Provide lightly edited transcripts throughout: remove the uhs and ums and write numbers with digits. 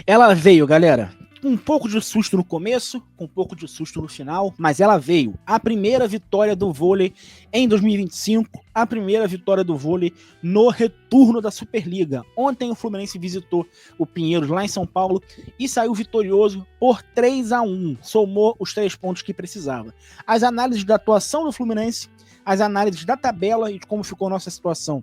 Ela veio, galera, com um pouco de susto no começo, com um pouco de susto no final, mas ela veio. A primeira vitória do vôlei em 2025, a primeira vitória do vôlei no retorno da Superliga. Ontem o Fluminense visitou o Pinheiros lá em São Paulo e saiu vitorioso por 3-1. Somou os 3 pontos que precisava. As análises da atuação do Fluminense, as análises da tabela e de como ficou a nossa situação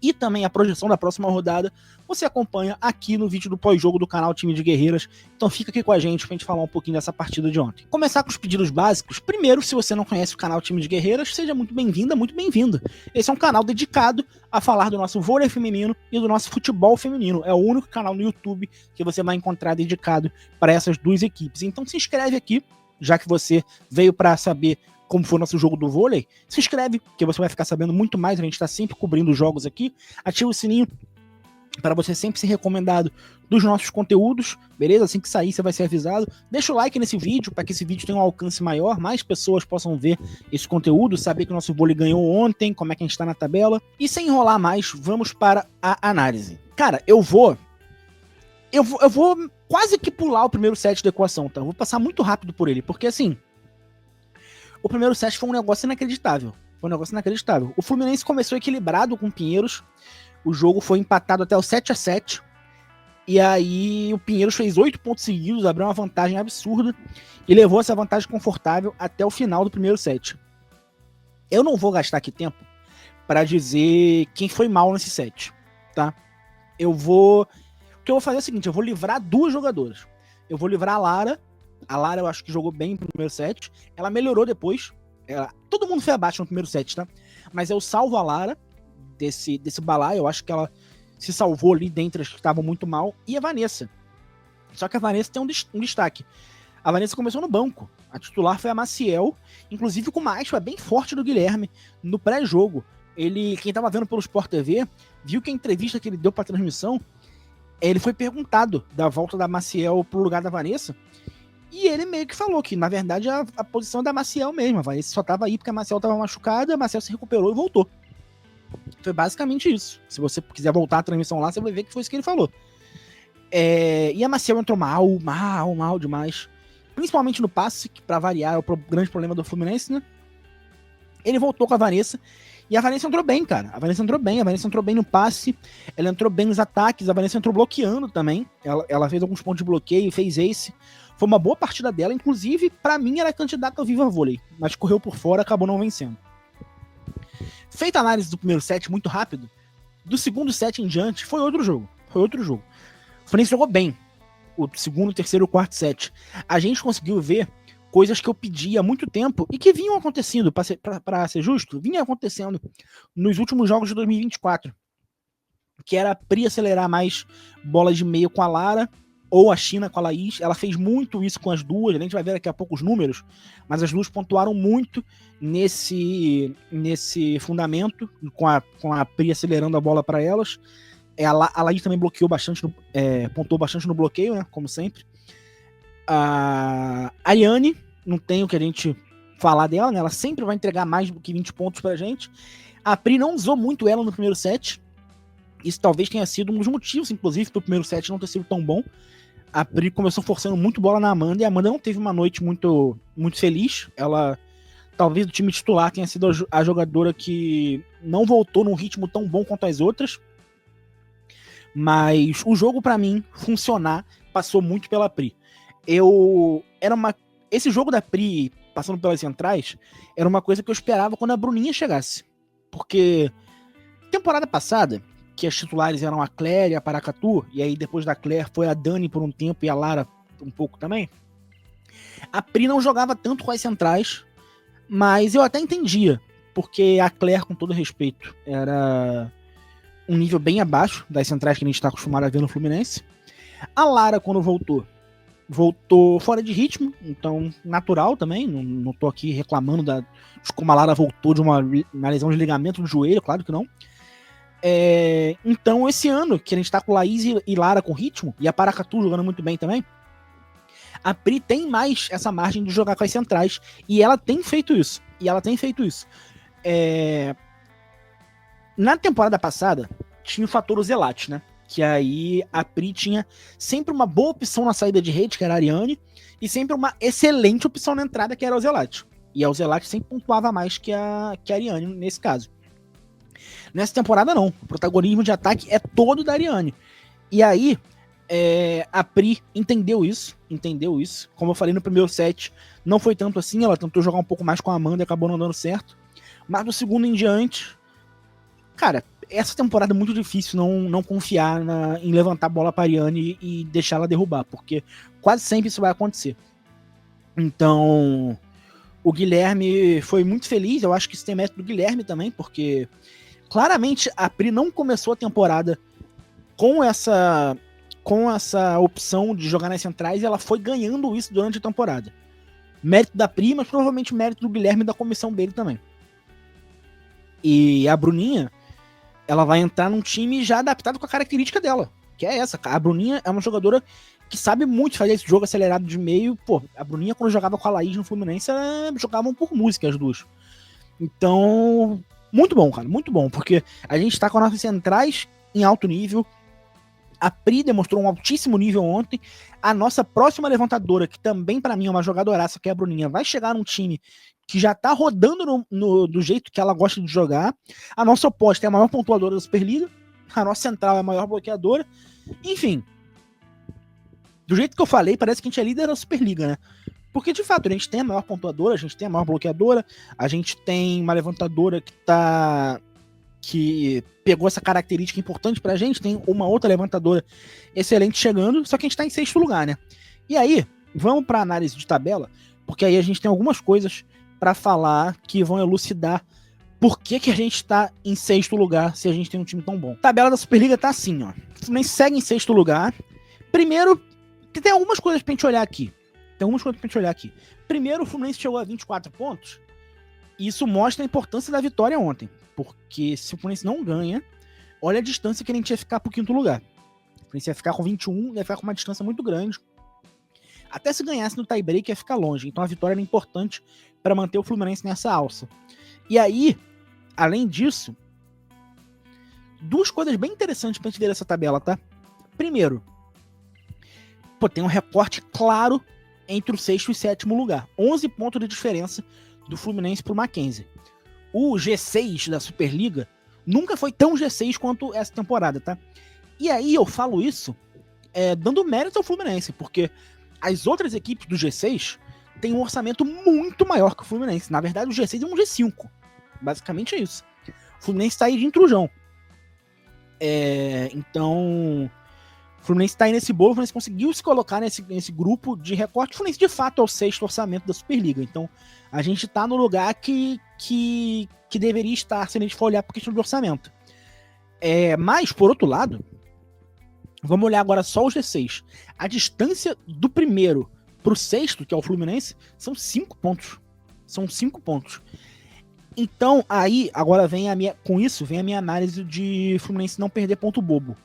e também a projeção da próxima rodada, você acompanha aqui no vídeo do pós-jogo do canal Time de Guerreiras. Então fica aqui com a gente pra gente falar um pouquinho dessa partida de ontem. Começar com os pedidos básicos. Primeiro, se você não conhece o canal Time de Guerreiras, seja muito bem-vinda, muito bem-vindo. Esse é um canal dedicado a falar do nosso vôlei feminino e do nosso futebol feminino. É o único canal no YouTube que você vai encontrar dedicado para essas duas equipes. Então se inscreve aqui, já que você veio para saber como foi o nosso jogo do vôlei, se inscreve, que você vai ficar sabendo muito mais, a gente está sempre cobrindo os jogos aqui, ativa o sininho para você sempre ser recomendado dos nossos conteúdos, beleza? Assim que sair você vai ser avisado, deixa o like nesse vídeo, para que esse vídeo tenha um alcance maior, mais pessoas possam ver esse conteúdo, saber que o nosso vôlei ganhou ontem, como é que a gente está na tabela, e sem enrolar mais, vamos para a análise. Cara, eu vou quase que pular o primeiro set da equação, tá? Eu vou passar muito rápido por ele, porque assim, o primeiro set foi um negócio inacreditável. O Fluminense começou equilibrado com o Pinheiros. O jogo foi empatado até o 7-7. E aí o Pinheiros fez 8 pontos seguidos, abriu uma vantagem absurda e levou essa vantagem confortável até o final do primeiro set. Eu não vou gastar aqui tempo para dizer quem foi mal nesse set, tá? O que eu vou fazer é o seguinte, eu vou livrar duas jogadoras. Eu vou livrar a Lara. A Lara eu acho que jogou bem no primeiro set. Ela melhorou depois. Todo mundo foi abaixo no primeiro set, tá? Mas eu salvo a Lara desse balaio. Eu acho que ela se salvou ali dentre as que estavam muito mal. E a Vanessa. Só que a Vanessa tem um destaque. A Vanessa começou no banco. A titular foi a Maciel. Inclusive com uma aspa bem forte do Guilherme no pré-jogo. Quem tava vendo pelo Sport TV, viu que a entrevista que ele deu pra transmissão, ele foi perguntado da volta da Maciel pro lugar da Vanessa. E ele meio que falou que, na verdade, a posição é da Maciel mesmo. A Vanessa só tava aí porque a Maciel tava machucada, a Maciel se recuperou e voltou. Foi basicamente isso. Se você quiser voltar a transmissão lá, você vai ver que foi isso que ele falou. E a Maciel entrou mal demais. Principalmente no passe, que pra variar é o grande problema do Fluminense, né? Ele voltou com a Vanessa. E a Vanessa entrou bem, cara. A Vanessa entrou bem no passe. Ela entrou bem nos ataques. A Vanessa entrou bloqueando também. Ela fez alguns pontos de bloqueio, fez ace. Foi uma boa partida dela, inclusive, pra mim, era candidata ao Viva Vôlei, mas correu por fora, acabou não vencendo. Feita a análise do primeiro set, muito rápido, do segundo set em diante, foi outro jogo. O Fluminense jogou bem, o segundo, terceiro e o quarto set. A gente conseguiu ver coisas que eu pedi há muito tempo e que vinham acontecendo, pra ser justo, vinha acontecendo nos últimos jogos de 2024, que era a Pri acelerar mais bola de meio com a Lara, ou a China com a Laís. Ela fez muito isso com as duas, a gente vai ver daqui a pouco os números, mas as duas pontuaram muito nesse fundamento, com a Pri acelerando a bola para elas. A Laís também bloqueou bastante, pontuou bastante no bloqueio, né, como sempre. A Ayane, não tem o que a gente falar dela, né, ela sempre vai entregar mais do que 20 pontos pra gente. A Pri não usou muito ela no primeiro set, isso talvez tenha sido um dos motivos, inclusive, pro primeiro set não ter sido tão bom. A Pri começou forçando muito bola na Amanda, e a Amanda não teve uma noite muito, muito feliz. Ela, talvez do time titular, tenha sido a jogadora que não voltou num ritmo tão bom quanto as outras. Mas o jogo, pra mim, funcionar, passou muito pela Pri. Esse jogo da Pri, passando pelas centrais, era uma coisa que eu esperava quando a Bruninha chegasse. Porque temporada passada, que as titulares eram a Claire e a Paracatu, e aí depois da Claire foi a Dani por um tempo e a Lara um pouco também, a Pri não jogava tanto com as centrais, mas eu até entendia, porque a Claire, com todo respeito, era um nível bem abaixo das centrais que a gente está acostumado a ver no Fluminense. A Lara, quando voltou fora de ritmo, então natural também, não tô aqui reclamando de como a Lara voltou de uma lesão de ligamento do joelho, claro que não. Então esse ano que a gente tá com Laís e Lara com ritmo, e a Paracatu jogando muito bem também, a Pri tem mais essa margem de jogar com as centrais, e ela tem feito isso. Na temporada passada tinha o fator Ozelate, né? Que aí a Pri tinha sempre uma boa opção na saída de rede, que era a Ariane, e sempre uma excelente opção na entrada, que era o Zelate. E a Zelate sempre pontuava mais que a Ariane nesse caso. Nessa temporada não, o protagonismo de ataque é todo da Ariane. E aí a Pri entendeu isso. Como eu falei no primeiro set, não foi tanto assim, ela tentou jogar um pouco mais com a Amanda e acabou não dando certo. Mas no segundo em diante, cara, essa temporada é muito difícil não confiar em levantar a bola para a Ariane e deixar ela derrubar, porque quase sempre isso vai acontecer. Então, o Guilherme foi muito feliz, eu acho que isso tem mérito do Guilherme também, porque claramente a Pri não começou a temporada com essa opção de jogar nas centrais, e ela foi ganhando isso durante a temporada. Mérito da Pri, mas provavelmente mérito do Guilherme e da comissão dele também. E a Bruninha, ela vai entrar num time já adaptado com a característica dela, que é essa. A Bruninha é uma jogadora que sabe muito fazer esse jogo acelerado de meio. Pô, a Bruninha, quando jogava com a Laís no Fluminense, jogavam por música as duas. Então, muito bom, cara, muito bom, porque a gente tá com as nossas centrais em alto nível. A Pri demonstrou um altíssimo nível ontem. A nossa próxima levantadora, que também para mim é uma jogadoraça, que é a Bruninha, vai chegar num time que já tá rodando do jeito que ela gosta de jogar. A nossa oposta é a maior pontuadora da Superliga. A nossa central é a maior bloqueadora. Enfim, do jeito que eu falei, parece que a gente é líder da Superliga, né? Porque, de fato, a gente tem a maior pontuadora, a gente tem a maior bloqueadora, a gente tem uma levantadora que pegou essa característica importante pra gente, tem uma outra levantadora excelente chegando, só que a gente tá em sexto lugar, né? E aí, vamos pra análise de tabela, porque aí a gente tem algumas coisas pra falar que vão elucidar por que a gente tá em sexto lugar se a gente tem um time tão bom. A tabela da Superliga tá assim, ó. O Fluminense segue em sexto lugar. Primeiro, tem algumas coisas pra gente olhar aqui. Primeiro, o Fluminense chegou a 24 pontos. E isso mostra a importância da vitória ontem. Porque se o Fluminense não ganha, olha a distância que a gente ia ficar pro quinto lugar. O Fluminense ia ficar com 21, ia ficar com uma distância muito grande. Até se ganhasse no tie-break ia ficar longe. Então a vitória era importante para manter o Fluminense nessa alça. E aí, além disso, duas coisas bem interessantes pra gente ver essa tabela, tá? Primeiro, tem um recorte claro entre o sexto e sétimo lugar. 11 pontos de diferença do Fluminense pro Mackenzie. O G6 da Superliga nunca foi tão G6 quanto essa temporada, tá? E aí eu falo isso dando mérito ao Fluminense, porque as outras equipes do G6 têm um orçamento muito maior que o Fluminense. Na verdade, o G6 é um G5. Basicamente é isso. O Fluminense tá aí de intrusão. Então, o Fluminense tá aí nesse bolo, o Fluminense conseguiu se colocar nesse grupo de recorte. O Fluminense, de fato, é o sexto orçamento da Superliga. Então, a gente tá no lugar que deveria estar, se a gente for olhar por questão de orçamento. Mas, por outro lado, vamos olhar agora só o G6. A distância do primeiro pro sexto, que é o Fluminense, são 5 pontos. São 5 pontos. Então, aí, agora com isso, vem a minha análise de Fluminense não perder ponto bobo.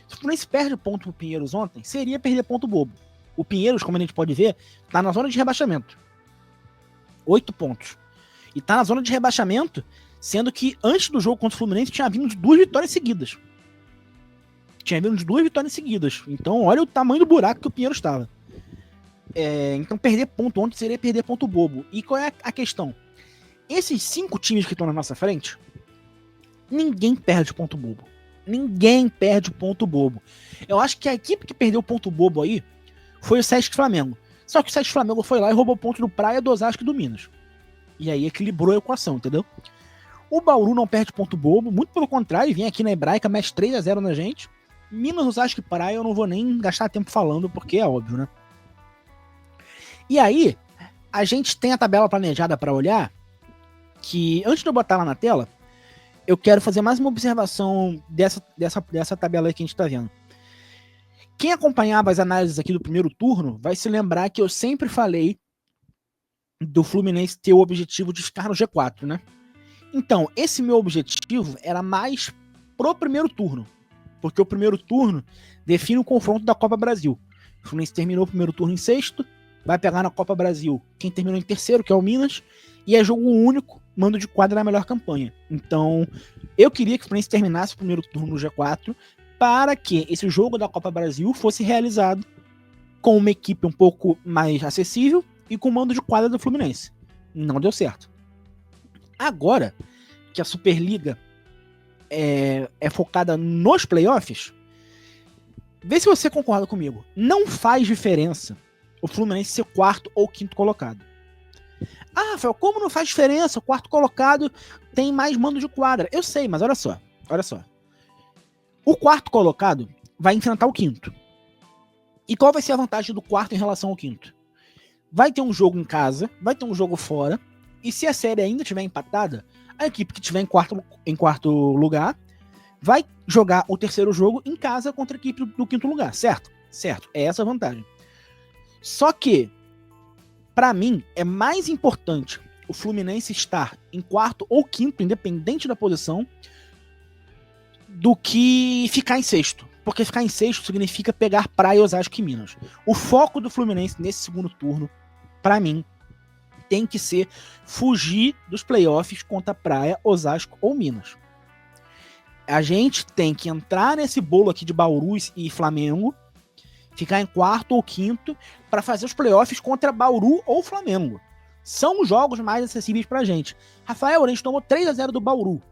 Se o Fluminense perde ponto pro Pinheiros ontem, seria perder ponto bobo. O Pinheiros, como a gente pode ver, tá na zona de rebaixamento. 8 pontos. E tá na zona de rebaixamento, sendo que antes do jogo contra o Fluminense tinha vindo de 2 vitórias seguidas. Então, olha o tamanho do buraco que o Pinheiros estava. Então, perder ponto ontem seria perder ponto bobo. E qual é a questão? Esses 5 times que estão na nossa frente, ninguém perde ponto bobo. Eu acho que a equipe que perdeu ponto bobo aí foi o Sesc Flamengo. Só que o Sesc Flamengo foi lá e roubou ponto do Praia, do Osasco e do Minas. E aí equilibrou a equação, entendeu? O Bauru não perde ponto bobo, muito pelo contrário, vem aqui na Hebraica, mexe 3-0 na gente. Minas, Osasco e Praia eu não vou nem gastar tempo falando, porque é óbvio, né? E aí, a gente tem a tabela planejada para olhar, que antes de eu botar lá na tela, eu quero fazer mais uma observação dessa tabela aí que a gente tá vendo. Quem acompanhava as análises aqui do primeiro turno vai se lembrar que eu sempre falei do Fluminense ter o objetivo de ficar no G4, né? Então, esse meu objetivo era mais pro primeiro turno, porque o primeiro turno define o confronto da Copa Brasil. O Fluminense terminou o primeiro turno em sexto, vai pegar na Copa Brasil quem terminou em terceiro, que é o Minas, e é jogo único, mando de quadra na melhor campanha. Então, eu queria que o Fluminense terminasse o primeiro turno no G4 para que esse jogo da Copa Brasil fosse realizado com uma equipe um pouco mais acessível e com o mando de quadra do Fluminense. Não deu certo. Agora que a Superliga é focada nos playoffs, vê se você concorda comigo. Não faz diferença o Fluminense ser quarto ou quinto colocado. Ah, Rafael, como não faz diferença? O quarto colocado tem mais mando de quadra. Eu sei, mas olha só. O quarto colocado vai enfrentar o quinto. E qual vai ser a vantagem do quarto em relação ao quinto? Vai ter um jogo em casa, vai ter um jogo fora, e se a série ainda estiver empatada, a equipe que estiver em quarto lugar vai jogar o terceiro jogo em casa contra a equipe do quinto lugar, certo? Certo, é essa a vantagem. Só que, pra mim, é mais importante o Fluminense estar em quarto ou quinto, independente da posição, do que ficar em sexto. Porque ficar em sexto significa pegar Praia, Osasco e Minas. O foco do Fluminense nesse segundo turno, pra mim, tem que ser fugir dos playoffs contra Praia, Osasco ou Minas. A gente tem que entrar nesse bolo aqui de Bauru e Flamengo, ficar em quarto ou quinto para fazer os playoffs contra Bauru ou Flamengo. São os jogos mais acessíveis pra gente. Rafael, a gente tomou 3-0 do Bauru.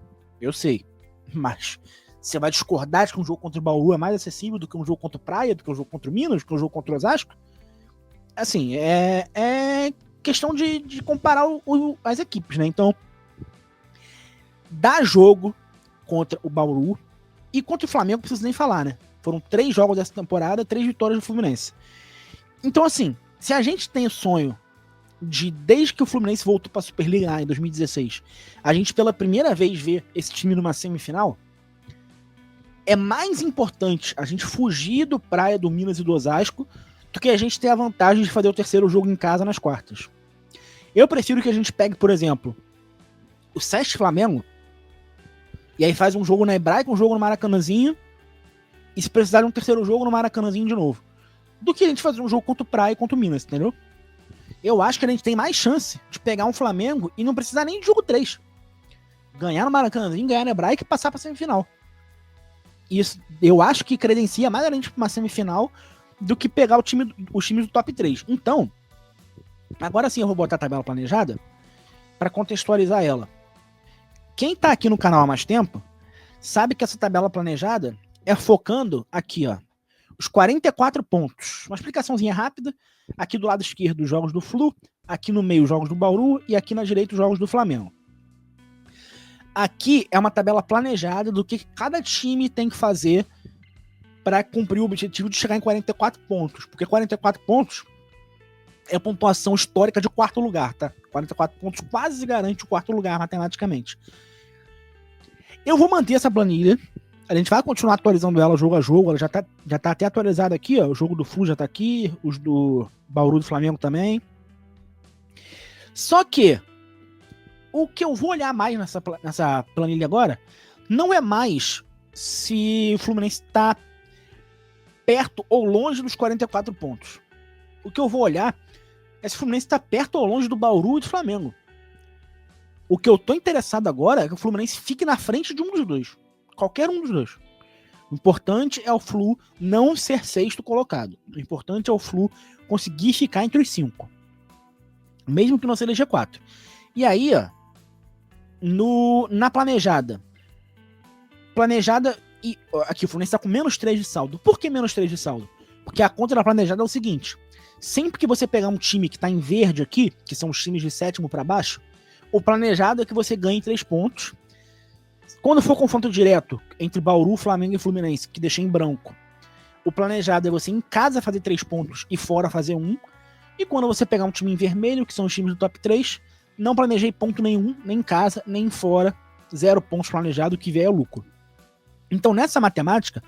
Eu sei, mas você vai discordar de que um jogo contra o Bauru é mais acessível do que um jogo contra o Praia, do que um jogo contra o Minas, do que um jogo contra o Osasco? Assim, é questão de comparar as equipes, né? Então, dá jogo contra o Bauru e contra o Flamengo, não preciso nem falar, né? Foram 3 jogos dessa temporada, 3 vitórias do Fluminense. Então, assim, se a gente tem o sonho de, desde que o Fluminense voltou pra Superliga em 2016, a gente pela primeira vez ver esse time numa semifinal, é mais importante a gente fugir do Praia, do Minas e do Osasco do que a gente ter a vantagem de fazer o terceiro jogo em casa nas quartas. Eu prefiro que a gente pegue, por exemplo, o SESC Flamengo, e aí faz um jogo na Hebraica, um jogo no Maracanãzinho, e se precisar de um terceiro jogo no Maracanãzinho de novo, do que a gente fazer um jogo contra o Praia e contra o Minas, entendeu? Eu acho que a gente tem mais chance de pegar um Flamengo e não precisar nem de jogo 3. Ganhar no Maracanãzinho, ganhar na Hebraica e passar pra semifinal. Isso, eu acho que credencia mais a gente pra uma semifinal do que pegar os times do top 3. Então, agora sim eu vou botar a tabela planejada para contextualizar ela. Quem tá aqui no canal há mais tempo sabe que essa tabela planejada é focando aqui, ó, os 44 pontos. Uma explicaçãozinha rápida. Aqui do lado esquerdo, os jogos do Flu, aqui no meio, os jogos do Bauru e aqui na direita, os jogos do Flamengo. Aqui é uma tabela planejada do que cada time tem que fazer para cumprir o objetivo de chegar em 44 pontos. Porque 44 pontos é a pontuação histórica de quarto lugar, tá? 44 pontos quase garante o quarto lugar matematicamente. Eu vou manter essa planilha. A gente vai continuar atualizando ela jogo a jogo. Ela já tá até atualizada aqui, ó. O jogo do Flu já tá aqui. Os do Bauru do Flamengo também. Só que o que eu vou olhar mais nessa planilha agora não é mais se o Fluminense tá perto ou longe dos 44 pontos. O que eu vou olhar é se o Fluminense tá perto ou longe do Bauru e do Flamengo. O que eu tô interessado agora é que o Fluminense fique na frente de um dos dois. Qualquer um dos dois. O importante é o Flu não ser sexto colocado. O importante é o Flu conseguir ficar entre os 5. Mesmo que não seja G4. E aí, ó, na planejada. E aqui o Fluminense tá com menos 3 de saldo. Por que menos 3 de saldo? Porque a conta da planejada é o seguinte. Sempre que você pegar um time que tá em verde aqui, que são os times de 7º para baixo, o planejado é que você ganhe 3 pontos. Quando for confronto direto entre Bauru, Flamengo e Fluminense, que deixei em branco, o planejado é você em casa fazer 3 pontos e fora fazer 1. E quando você pegar um time em vermelho, que são os times do top 3, não planejei ponto nenhum, nem em casa, nem fora, 0 pontos planejado, que vier é lucro. Então nessa matemática,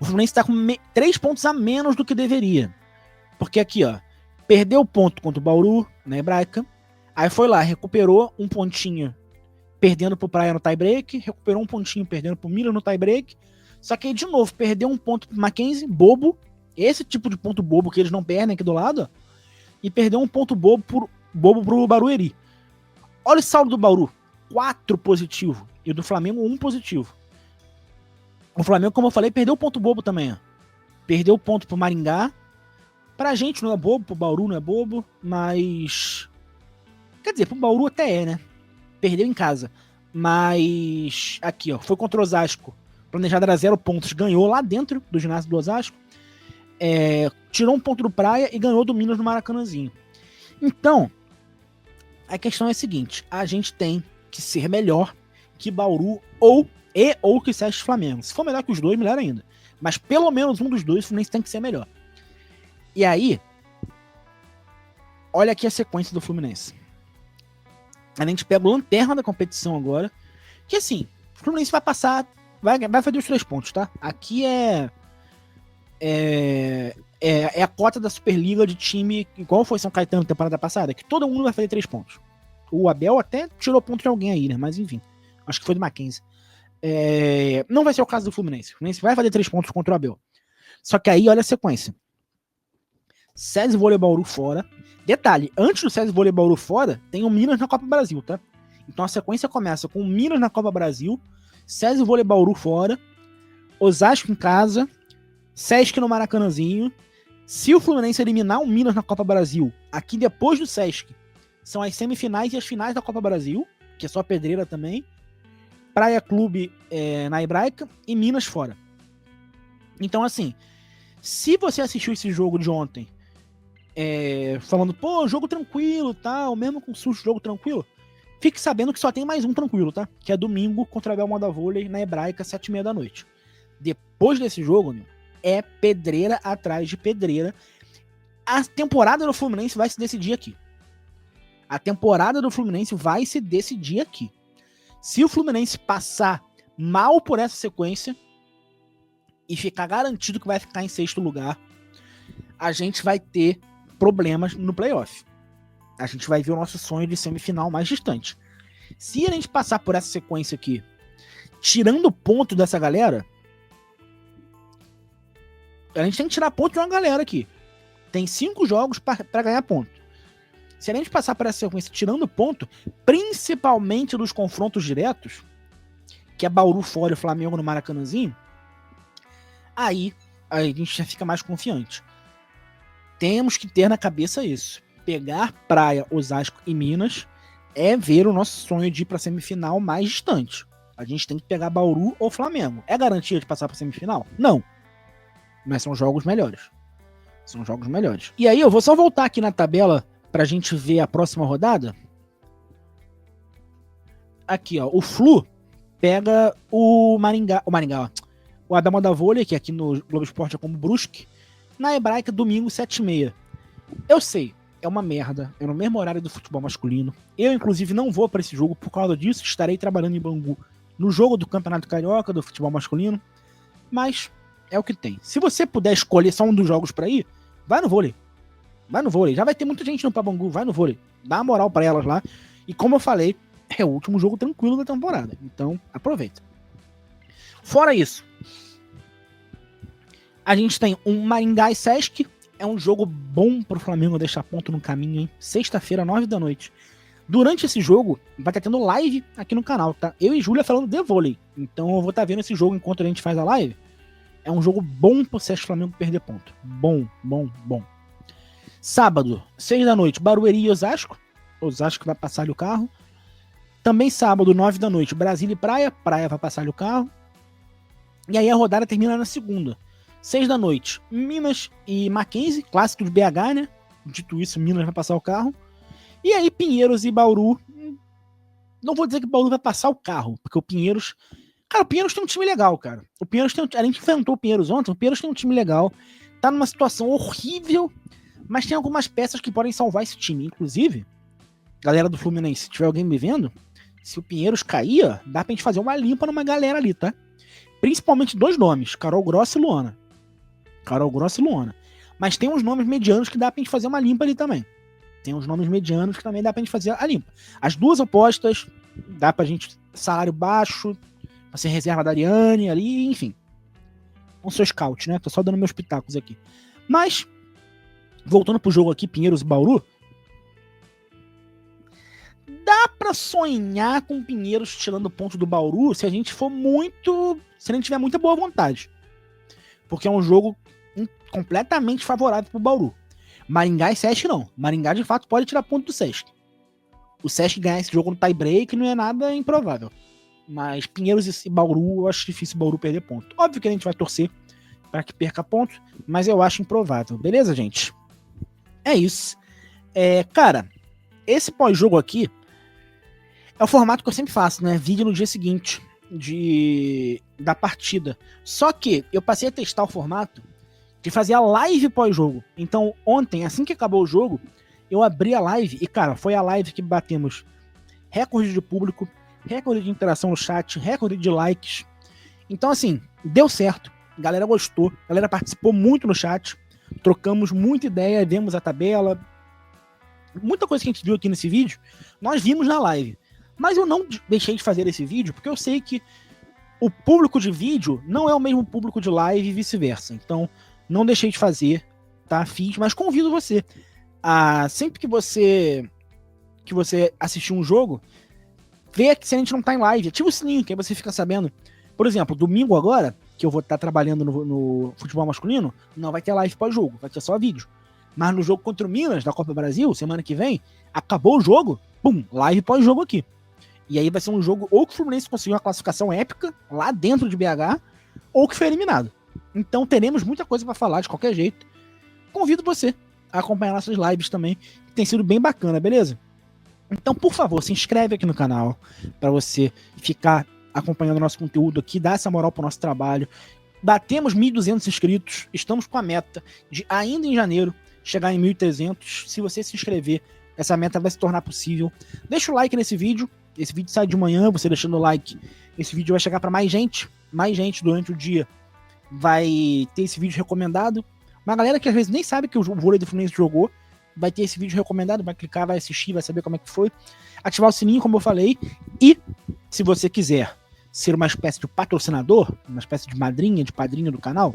o Fluminense está com 3 pontos a menos do que deveria. Porque aqui, ó, perdeu ponto contra o Bauru, na Hebraica, aí foi lá, recuperou um pontinho perdendo pro Praia no tie-break, recuperou um pontinho perdendo pro Milan no tie-break, só que aí, de novo, perdeu um ponto pro Mackenzie, bobo, esse tipo de ponto bobo que eles não perdem aqui do lado, ó, e perdeu um ponto bobo pro Barueri. Olha o saldo do Bauru, 4 positivo, e do Flamengo 1 positivo. O Flamengo, como eu falei, perdeu ponto bobo também, ó. Perdeu ponto pro Maringá. Pra gente não é bobo, pro Bauru não é bobo, mas... Quer dizer, pro Bauru até é, né? Perdeu em casa. Mas... Aqui, ó. Foi contra o Osasco. Planejado era 0 pontos. Ganhou lá dentro do ginásio do Osasco. Tirou um ponto do Praia e ganhou do Minas no Maracanãzinho. Então, a questão é a seguinte. A gente tem que ser melhor que Bauru ou que Sete Flamengo. Se for melhor que os dois, melhor ainda. Mas pelo menos um dos dois, o Fluminense tem que ser melhor. E aí, olha aqui a sequência do Fluminense. A gente pega o lanterna da competição agora. Que assim, o Fluminense vai passar, vai fazer os 3 pontos, tá? Aqui é a cota da Superliga de time, igual foi São Caetano temporada passada, que todo mundo vai fazer 3 pontos. O Abel até tirou ponto de alguém aí, né? Mas enfim, acho que foi do Mackenzie. Não vai ser o caso do Fluminense. O Fluminense vai fazer 3 pontos contra o Abel. Só que aí, olha a sequência. SESI Vôlei Bauru fora. Detalhe, antes do SESI Vôlei Bauru fora, tem o Minas na Copa Brasil, tá? Então a sequência começa com o Minas na Copa Brasil, SESI Vôlei Bauru fora, Osasco em casa, Sesc no Maracanãzinho. Se o Fluminense eliminar o Minas na Copa Brasil, aqui depois do Sesc, são as semifinais e as finais da Copa Brasil, que é só pedreira também, Praia Clube na Hebraica e Minas fora. Então assim, se você assistiu esse jogo de ontem falando, pô, jogo tranquilo, tal, mesmo com susto, jogo tranquilo, fique sabendo que só tem mais um tranquilo, tá? Que é domingo contra a Belmanda Vôlei na Hebraica, 7h30 da noite. Depois desse jogo, meu, é pedreira atrás de pedreira. A temporada do Fluminense vai se decidir aqui. A temporada do Fluminense vai se decidir aqui. Se o Fluminense passar mal por essa sequência e ficar garantido que vai ficar em 6º lugar, a gente vai ter problemas no playoff. A gente vai ver o nosso sonho de semifinal mais distante. Se a gente passar por essa sequência aqui, tirando ponto dessa galera, a gente tem que tirar ponto de uma galera aqui. Tem 5 jogos para ganhar ponto. Se a gente passar por essa sequência tirando ponto, principalmente dos confrontos diretos, que é Bauru fora e Flamengo no Maracanãzinho, aí a gente já fica mais confiante. Temos que ter na cabeça isso. Pegar Praia, Osasco e Minas é ver o nosso sonho de ir para a semifinal mais distante. A gente tem que pegar Bauru ou Flamengo. É garantia de passar para a semifinal? Não. Mas são jogos melhores. São jogos melhores. E aí eu vou só voltar aqui na tabela pra gente ver a próxima rodada. Aqui, ó. O Flu pega o Maringá, ó. O Abel Vôlei, que aqui no Globo Esporte é como Brusque, na Hebraica, domingo, 7h30. Eu sei, é uma merda. É no mesmo horário do futebol masculino. Eu, inclusive, não vou para esse jogo por causa disso. Estarei trabalhando em Bangu no jogo do Campeonato Carioca, do futebol masculino. Mas é o que tem. Se você puder escolher só um dos jogos para ir, vai no vôlei. Vai no vôlei. Já vai ter muita gente no Bangu. Vai no vôlei. Dá uma moral para elas lá. E como eu falei, é o último jogo tranquilo da temporada. Então, aproveita. Fora isso, a gente tem um Maringá e Sesc. É um jogo bom pro Flamengo deixar ponto no caminho, hein? Sexta-feira, 9 da noite. Durante esse jogo, vai estar tendo live aqui no canal, tá? Eu e Júlia falando de vôlei. Então eu vou estar vendo esse jogo enquanto a gente faz a live. É um jogo bom pro Sesc Flamengo perder ponto. Bom. Sábado, 6 da noite, Barueri e Osasco. Osasco vai passar-lhe o carro. Também sábado, 9 da noite, Brasília e Praia. Praia vai passar-lhe o carro. E aí a rodada termina na segunda. 6 da noite, Minas e Mackenzie, clássico de BH, né? Dito isso, Minas vai passar o carro. E aí Pinheiros e Bauru. Não vou dizer que o Bauru vai passar o carro, porque o Pinheiros... Cara, o Pinheiros tem um time legal, cara. O Pinheiros tem a gente enfrentou o Pinheiros ontem, o Pinheiros tem um time legal. Tá numa situação horrível, mas tem algumas peças que podem salvar esse time. Inclusive, galera do Fluminense, se tiver alguém me vendo, se o Pinheiros cair, ó, dá pra gente fazer uma limpa numa galera ali, tá? Principalmente 2 nomes, Carol Grossa e Luana. Mas tem uns nomes medianos que dá pra gente fazer uma limpa ali também. Tem uns nomes medianos que também dá pra gente fazer a limpa. As 2 apostas, dá pra gente salário baixo, pra ser reserva da Ariane ali, enfim. Não sou scout, né? Tô só dando meus pitacos aqui. Mas, voltando pro jogo aqui, Pinheiros e Bauru, dá pra sonhar com Pinheiros tirando ponto do Bauru se a gente for muito... Se a gente tiver muita boa vontade. Porque é um jogo completamente favorável pro Bauru. Maringá e Sesc não. Maringá, de fato, pode tirar ponto do Sesc. O Sesc ganhar esse jogo no tie-break não é nada improvável. Mas Pinheiros e Bauru, eu acho difícil o Bauru perder ponto. Óbvio que a gente vai torcer para que perca ponto, mas eu acho improvável. Beleza, gente? É isso. Cara, esse pós-jogo aqui é o formato que eu sempre faço, né? Vídeo no dia seguinte da partida. Só que eu passei a testar o formato de fazer a live pós-jogo. Então, ontem, assim que acabou o jogo, eu abri a live e, cara, foi a live que batemos recorde de público, recorde de interação no chat, recorde de likes. Então, assim, deu certo. A galera gostou, a galera participou muito no chat, trocamos muita ideia, vemos a tabela. Muita coisa que a gente viu aqui nesse vídeo, nós vimos na live. Mas eu não deixei de fazer esse vídeo, porque eu sei que o público de vídeo não é o mesmo público de live e vice-versa. Então, não deixei de fazer, tá? Fiz, mas convido você a, sempre que você assistir um jogo, ver que se a gente não tá em live, ativa o sininho, que aí você fica sabendo. Por exemplo, domingo agora, que eu vou estar trabalhando no futebol masculino, não vai ter live pós-jogo, vai ter só vídeo. Mas no jogo contra o Minas, da Copa do Brasil, semana que vem, acabou o jogo, pum, live pós-jogo aqui. E aí vai ser um jogo ou que o Fluminense conseguiu uma classificação épica, lá dentro de BH, ou que foi eliminado. Então teremos muita coisa para falar de qualquer jeito. Convido você a acompanhar nossas lives também, que tem sido bem bacana, beleza? Então, por favor, se inscreve aqui no canal, para você ficar acompanhando o nosso conteúdo aqui, dar essa moral pro nosso trabalho. Batemos 1.200 inscritos, estamos com a meta de, ainda em janeiro, chegar em 1.300. Se você se inscrever, essa meta vai se tornar possível. Deixa o like nesse vídeo. Esse vídeo sai de manhã, você deixando o like, esse vídeo vai chegar para mais gente durante o dia vai ter esse vídeo recomendado. Uma galera que às vezes nem sabe que o vôlei do Fluminense jogou, vai ter esse vídeo recomendado, vai clicar, vai assistir, vai saber como é que foi. Ativar o sininho, como eu falei. E, se você quiser ser uma espécie de patrocinador, uma espécie de madrinha, de padrinho do canal,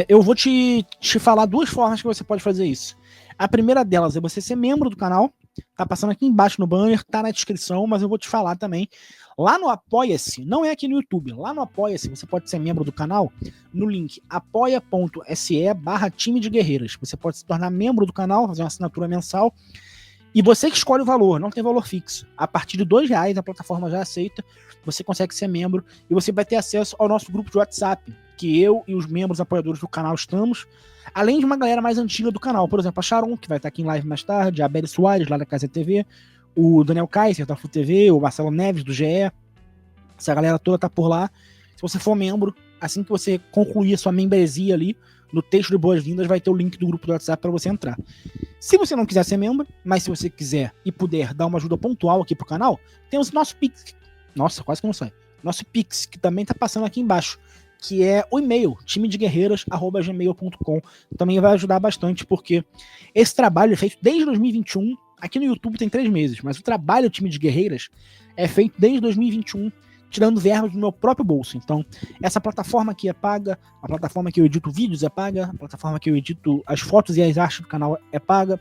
eu vou te falar duas formas que você pode fazer isso. A primeira delas é você ser membro do canal. Tá passando aqui embaixo no banner, tá na descrição, mas eu vou te falar também. Lá no Apoia-se, não é aqui no YouTube, lá no Apoia-se você pode ser membro do canal no link apoia.se/time de guerreiras. Você pode se tornar membro do canal, fazer uma assinatura mensal, e você que escolhe o valor, não tem valor fixo. A partir de R$2 a plataforma já aceita, você consegue ser membro e você vai ter acesso ao nosso grupo de WhatsApp, que eu e os membros apoiadores do canal estamos, além de uma galera mais antiga do canal, por exemplo, a Sharon, que vai estar aqui em live mais tarde, a Beli Soares, lá da Casa TV, o Daniel Kaiser, da Flu TV, o Marcelo Neves, do GE, essa galera toda tá por lá. Se você for membro, assim que você concluir a sua membresia ali, no texto de boas-vindas vai ter o link do grupo do WhatsApp para você entrar. Se você não quiser ser membro, mas se você quiser e puder dar uma ajuda pontual aqui pro canal, temos nosso Pix. Nossa, quase que não sai. Nosso Pix, que também tá passando aqui embaixo, que é o e-mail, timedeguerreiras@gmail.com. Também vai ajudar bastante, porque esse trabalho é feito desde 2021. Aqui no YouTube tem 3 meses, mas o trabalho Time de Guerreiras é feito desde 2021, tirando verbas do meu próprio bolso. Então, essa plataforma aqui é paga, a plataforma que eu edito vídeos é paga, a plataforma que eu edito as fotos e as artes do canal é paga,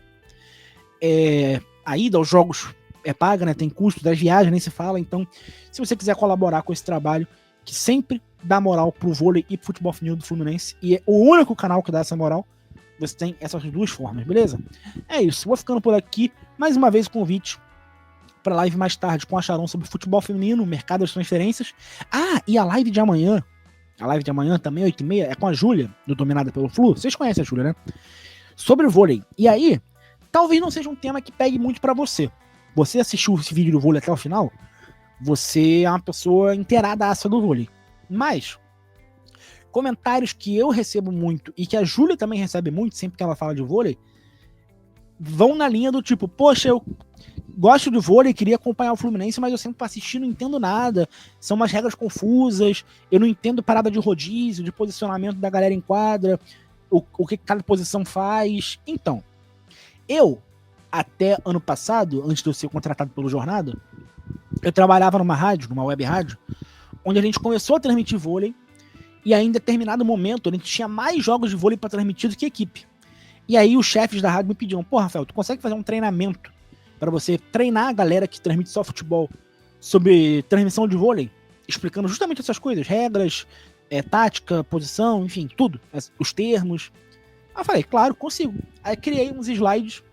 a ida aos jogos é paga, né? Tem custo das viagens, nem se fala. Então, se você quiser colaborar com esse trabalho, que sempre dá moral pro vôlei e pro futebol feminino do Fluminense, e é o único canal que dá essa moral, você tem essas duas formas, beleza? É isso, vou ficando por aqui. Mais uma vez o convite para live mais tarde com a Sharon sobre futebol feminino, mercado das transferências. Ah, e a live de amanhã também, 8h30, é com a Júlia, do Dominada pelo Flu. Vocês conhecem a Júlia, né? Sobre o vôlei. E aí, talvez não seja um tema que pegue muito para você. Você assistiu esse vídeo do vôlei até o final, você é uma pessoa inteiradaça do vôlei. Mas comentários que eu recebo muito e que a Júlia também recebe muito sempre que ela fala de vôlei vão na linha do tipo, poxa, eu gosto de vôlei, queria acompanhar o Fluminense, mas eu sempre assisti, não entendo nada, são umas regras confusas, eu não entendo parada de rodízio, de posicionamento da galera em quadra, o que cada posição faz. Então, eu, até ano passado, antes de eu ser contratado pelo Jornada, eu trabalhava numa rádio, numa web rádio, onde a gente começou a transmitir vôlei, e aí em determinado momento a gente tinha mais jogos de vôlei para transmitir do que equipe. E aí os chefes da rádio me pediam, pô, Rafael, tu consegue fazer um treinamento para você treinar a galera que transmite só futebol sobre transmissão de vôlei, explicando justamente essas coisas, regras, tática, posição, enfim, tudo, os termos. Aí eu falei, claro, consigo. Aí criei uns slides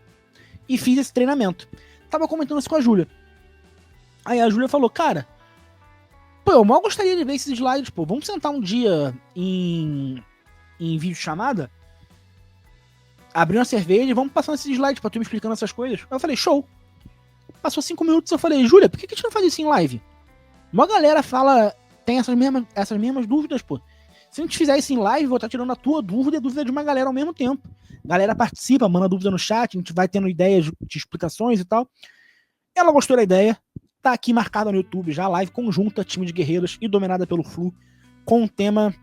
e fiz esse treinamento. Tava comentando isso com a Júlia. Aí a Júlia falou, cara, pô, eu mal gostaria de ver esses slides, pô, vamos sentar um dia em videochamada, abrir uma cerveja e vamos passando esses slides pra tu me explicando essas coisas. Aí eu falei, show. Passou 5 minutos e eu falei, Júlia, por que a gente não faz isso em live? Uma galera fala, tem essas mesmas dúvidas, pô. Se a gente fizer isso em live, vou estar tirando a tua dúvida e a dúvida de uma galera ao mesmo tempo. A galera participa, manda dúvida no chat, a gente vai tendo ideias de explicações e tal. Ela gostou da ideia, tá aqui marcada no YouTube já, live conjunta, time de guerreiros e dominada pelo Flu, com o tema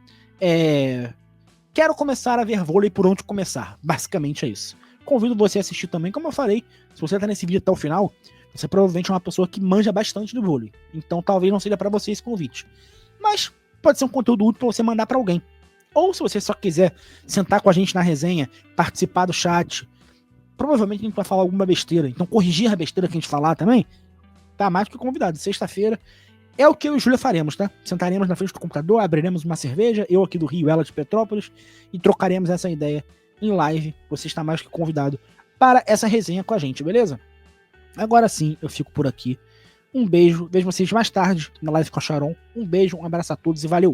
quero começar a ver vôlei por onde começar. Basicamente é isso. Convido você a assistir também, como eu falei, se você tá nesse vídeo até o final, você provavelmente é uma pessoa que manja bastante do vôlei. Então talvez não seja para você esse convite. Mas pode ser um conteúdo útil para você mandar para alguém. Ou se você só quiser sentar com a gente na resenha, participar do chat, provavelmente a gente vai falar alguma besteira. Então corrigir a besteira que a gente falar também, tá mais do que convidado. Sexta-feira é o que eu e Júlia faremos, tá? Sentaremos na frente do computador, abriremos uma cerveja, eu aqui do Rio, ela de Petrópolis, e trocaremos essa ideia em live. Você está mais que convidado para essa resenha com a gente, beleza? Agora sim, eu fico por aqui. Um beijo, vejo vocês mais tarde na live com a Sharon. Um beijo, um abraço a todos e valeu!